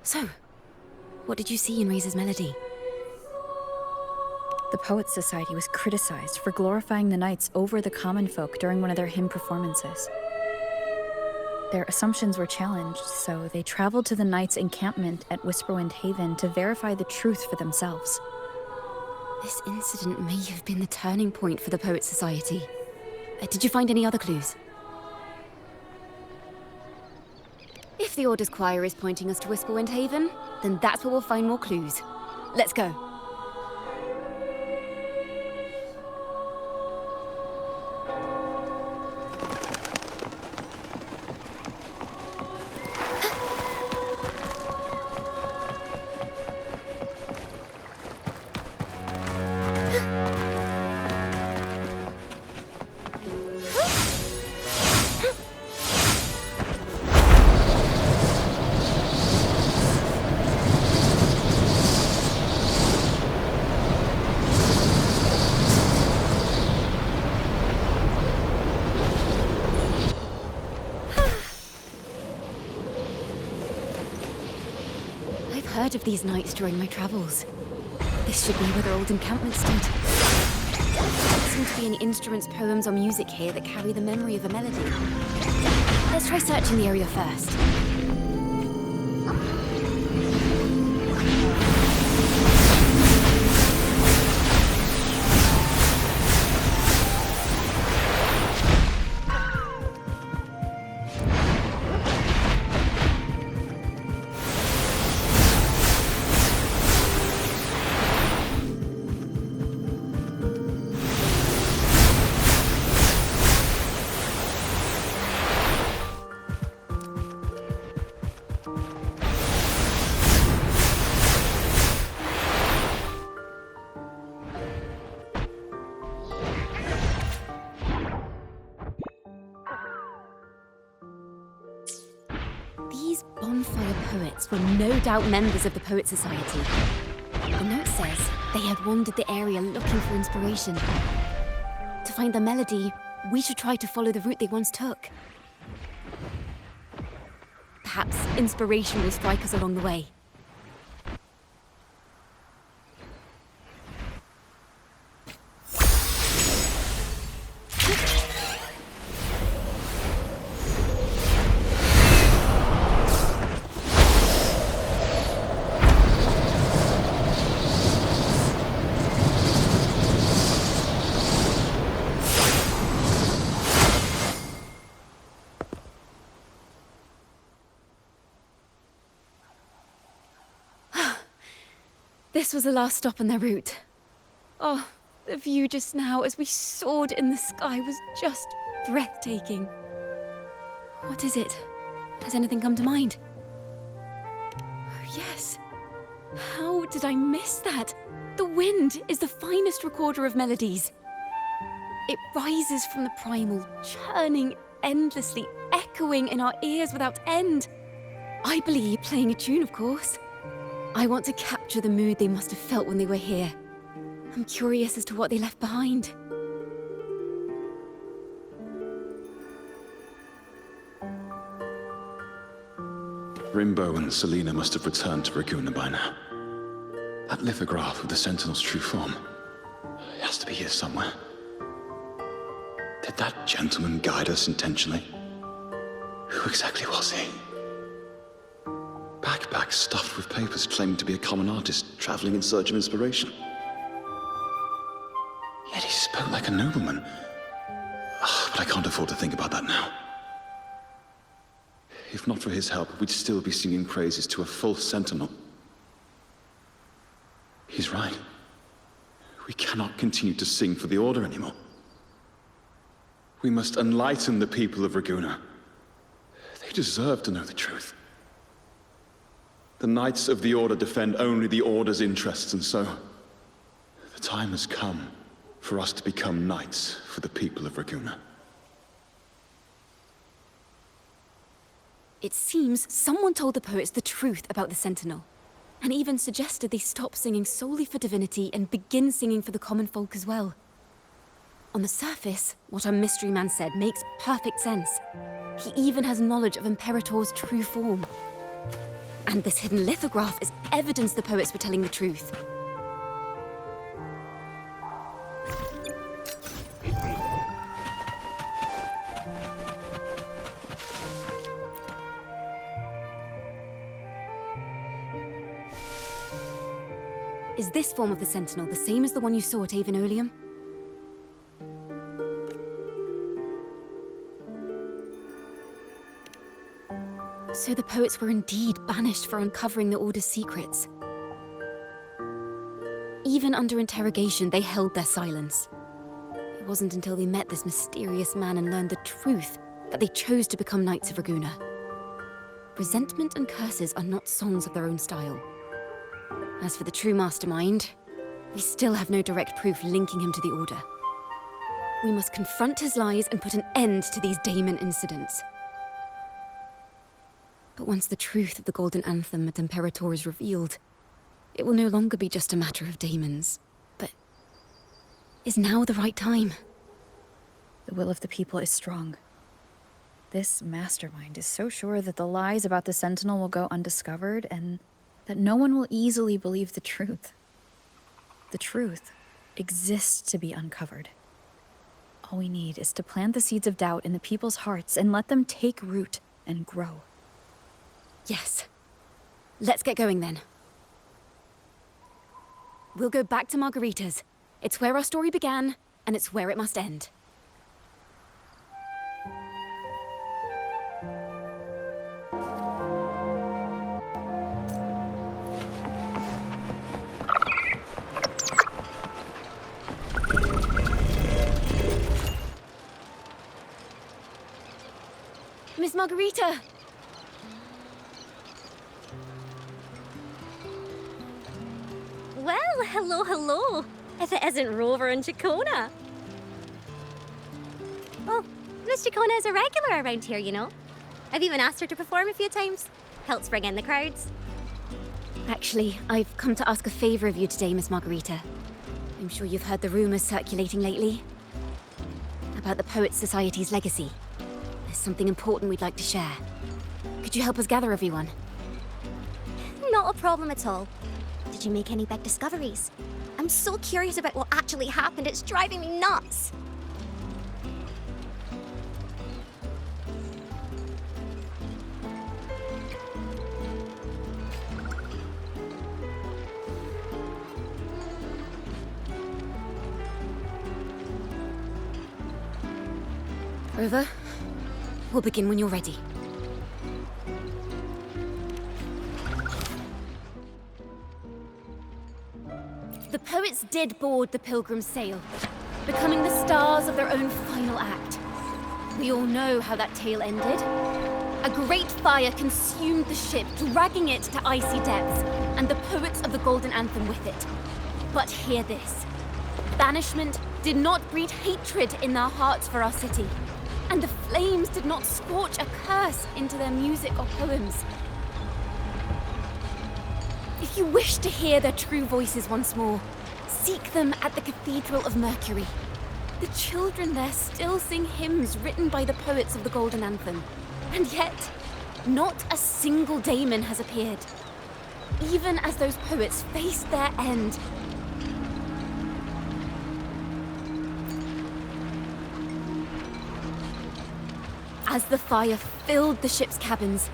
So, what did you see in Razor's melody? The Poets Society was criticized for glorifying the knights over the common folk during one of their hymn performances. Their assumptions were challenged, so they traveled to the knights' encampment at Whisperwind Haven to verify the truth for themselves. This incident may have been the turning point for the Poets Society. Did you find any other clues? If the Order's choir is pointing us to Whisperwind Haven, then that's where we'll find more clues. Let's go. Heard of these knights during my travels. This should be where their old encampment stood. There seem to be any instruments, poems, or music here that carry the memory of a melody. Let's try searching the area first. These bonfire poets were no doubt members of the Poet Society. The note says they had wandered the area looking for inspiration. To find the melody, we should try to follow the route they once took. Perhaps inspiration will strike us along the way. This was the last stop on their route. Oh, the view just now as we soared in the sky was just breathtaking. What is it? Has anything come to mind? Oh, yes. How did I miss that? The wind is the finest recorder of melodies. It rises from the primal, churning endlessly, echoing in our ears without end. I believe playing a tune, of course. I want to capture the mood they must have felt when they were here. I'm curious as to what they left behind. Rimbo and Selena must have returned to Raguna by now. That lithograph with the Sentinel's true form. It has to be here somewhere. Did that gentleman guide us intentionally? Who exactly was he? Backpack stuffed with papers claiming to be a common artist traveling in search of inspiration. Yet he spoke like a nobleman. But I can't afford to think about that now. If not for his help, we'd still be singing praises to a false sentinel. He's right. We cannot continue to sing for the Order anymore. We must enlighten the people of Raguna. They deserve to know the truth. The Knights of the Order defend only the Order's interests, and so the time has come for us to become knights for the people of Raguna. It seems someone told the poets the truth about the Sentinel, and even suggested they stop singing solely for divinity and begin singing for the common folk as well. On the surface, what our mystery man said makes perfect sense. He even has knowledge of Imperator's true form. And this hidden lithograph is evidence the poets were telling the truth. Is this form of the Sentinel the same as the one you saw at Avon Oleum? So the poets were indeed banished for uncovering the Order's secrets. Even under interrogation, they held their silence. It wasn't until they met this mysterious man and learned the truth that they chose to become Knights of Raguna. Resentment and curses are not songs of their own style. As for the true mastermind, we still have no direct proof linking him to the Order. We must confront his lies and put an end to these Daemon incidents. But once the truth of the Golden Anthem at Imperator is revealed, it will no longer be just a matter of daemons. But is now the right time? The will of the people is strong. This mastermind is so sure that the lies about the Sentinel will go undiscovered and that no one will easily believe the truth. The truth exists to be uncovered. All we need is to plant the seeds of doubt in the people's hearts and let them take root and grow. Yes. Let's get going then. We'll go back to Margarita's. It's where our story began, and it's where it must end. Miss Margarita! Well, hello, hello. If it isn't Rover and Chacona. Well, Miss Chacona is a regular around here, you know. I've even asked her to perform a few times. Helps bring in the crowds. Actually, I've come to ask a favor of you today, Miss Margarita. I'm sure you've heard the rumors circulating lately about the Poets Society's legacy. There's something important we'd like to share. Could you help us gather everyone? Not a problem at all. Did you make any big discoveries? I'm so curious about what actually happened. It's driving me nuts. Rover, we'll begin when you're ready. The poets did board the Pilgrim's sail, becoming the stars of their own final act. We all know how that tale ended. A great fire consumed the ship, dragging it to icy depths, and the poets of the Golden Anthem with it. But hear this. Banishment did not breed hatred in their hearts for our city, and the flames did not scorch a curse into their music or poems. If you wish to hear their true voices once more, seek them at the Cathedral of Mercury. The children there still sing hymns written by the poets of the Golden Anthem. And yet, not a single daemon has appeared. Even as those poets faced their end. As the fire filled the ship's cabins,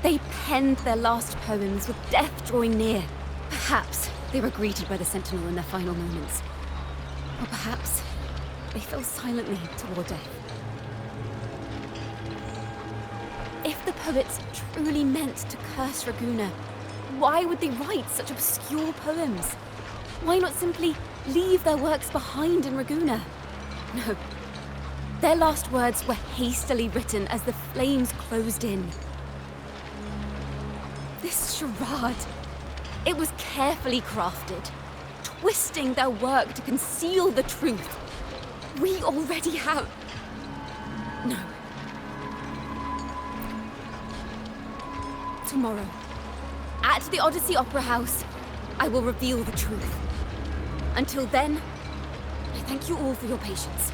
they penned their last poems with death drawing near. Perhaps they were greeted by the Sentinel in their final moments. Or perhaps they fell silently toward death. If the poets truly meant to curse Raguna, why would they write such obscure poems? Why not simply leave their works behind in Raguna? No. Their last words were hastily written as the flames closed in. This charade, it was carefully crafted, twisting their work to conceal the truth. We already have... No. Tomorrow, at the Odyssey Opera House, I will reveal the truth. Until then, I thank you all for your patience.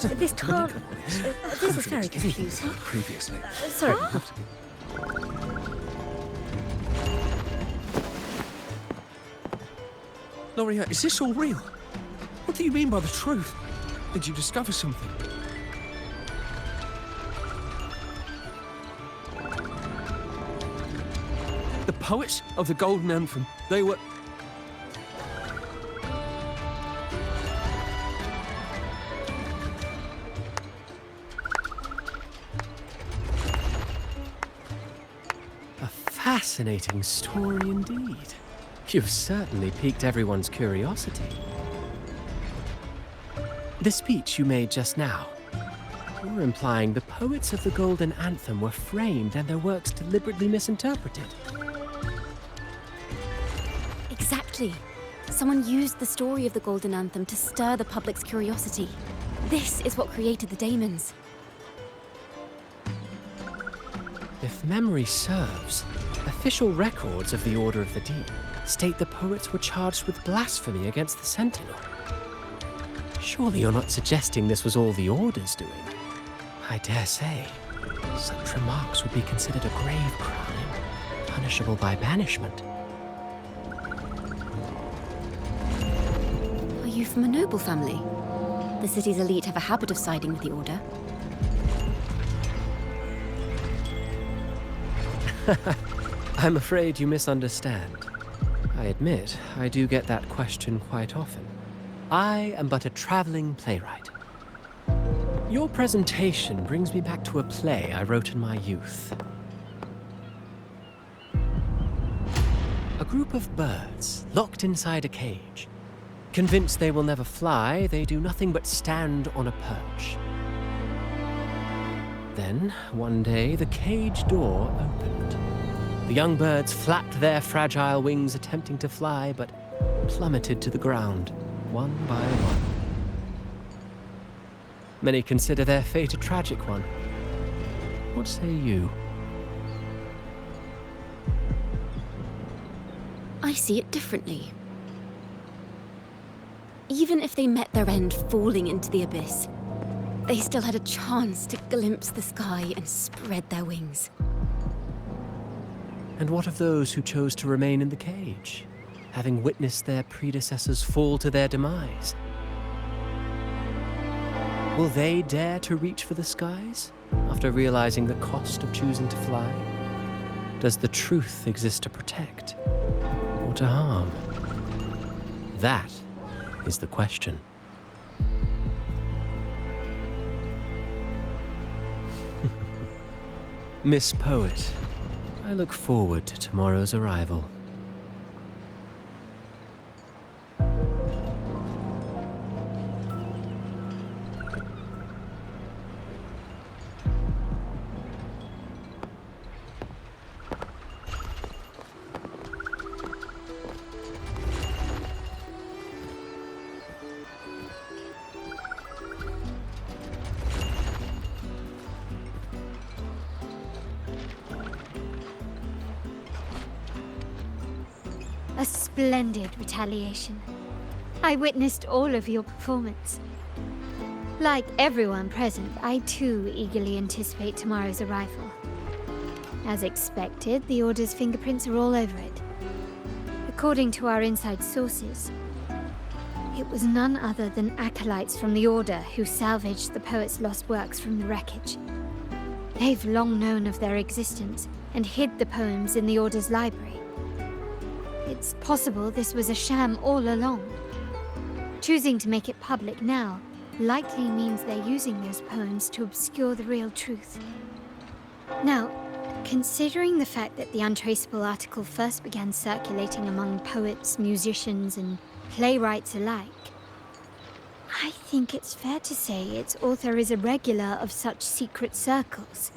This can't... this is very confusing. Previously. Sorry. Loria, is this all real? What do you mean by the truth? Did you discover something? The poets of the Golden Anthem, they were... A fascinating story indeed. You've certainly piqued everyone's curiosity. The speech you made just now, you're implying the poets of the Golden Anthem were framed and their works deliberately misinterpreted. Exactly. Someone used the story of the Golden Anthem to stir the public's curiosity. This is what created the daemons. If memory serves, official records of the Order of the Deep state the poets were charged with blasphemy against the Sentinel. Surely you're not suggesting this was all the Order's doing? I dare say, such remarks would be considered a grave crime, punishable by banishment. Are you from a noble family? The city's elite have a habit of siding with the Order. I'm afraid you misunderstand. I admit, I do get that question quite often. I am but a traveling playwright. Your presentation brings me back to a play I wrote in my youth. A group of birds locked inside a cage. Convinced they will never fly, they do nothing but stand on a perch. Then, one day, the cage door opened. The young birds flapped their fragile wings attempting to fly, but plummeted to the ground, one by one. Many consider their fate a tragic one. What say you? I see it differently. Even if they met their end falling into the abyss, they still had a chance to glimpse the sky and spread their wings. And what of those who chose to remain in the cage, having witnessed their predecessors fall to their demise? Will they dare to reach for the skies after realizing the cost of choosing to fly? Does the truth exist to protect or to harm? That is the question. Miss Poet, I look forward to tomorrow's arrival. A splendid retaliation. I witnessed all of your performance. Like everyone present, I too eagerly anticipate tomorrow's arrival. As expected, the Order's fingerprints are all over it. According to our inside sources, it was none other than acolytes from the Order who salvaged the poet's lost works from the wreckage. They've long known of their existence and hid the poems in the Order's library. It's possible this was a sham all along. Choosing to make it public now likely means they're using those poems to obscure the real truth. Now, considering the fact that the untraceable article first began circulating among poets, musicians, and playwrights alike, I think it's fair to say its author is a regular of such secret circles.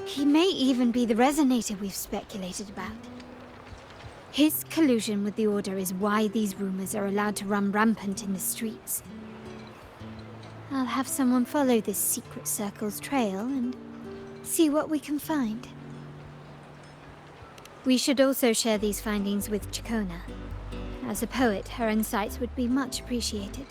He may even be the resonator we've speculated about. His collusion with the Order is why these rumors are allowed to run rampant in the streets. I'll have someone follow this secret circle's trail and see what we can find. We should also share these findings with Chacona. As a poet, her insights would be much appreciated.